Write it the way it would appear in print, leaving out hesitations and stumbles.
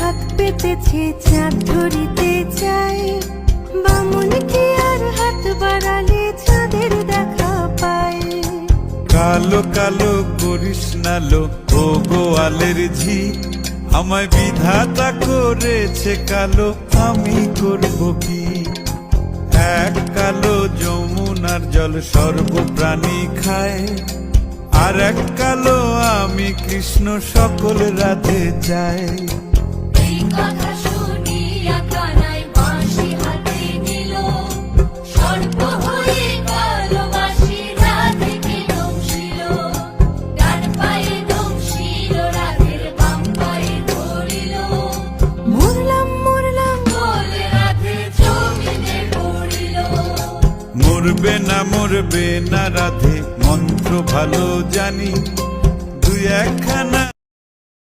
হাত পেতেছে চাঁদ ধরিতে চায়, বামুন কি আর হাত বাড়ালে চাঁদের দেখা পায়। কালো কালো করিস না লো ও গোয়ালের ঝি, আমায় বিধাতা করেছে কালো, আমি করব কি? এক কালো যমুনার জল সর্বপ্রাণী খায়, আর এক কালো আমি কৃষ্ণ সকল রাধে চাই। এই কথা শুনিয়া কানাই বাঁশি হাতে নিল, সর্প হয়ে কালো বাঁশি রাধেকে দংশিল। ডান পায়ে দংশিল রাধের, বাম পায়ে ধরিল। মরলাম মরলাম বলে রাধে জমিনে পড়িল। মরবে না রাধে, মন্ত্র ভালো জানি, দুই একখানা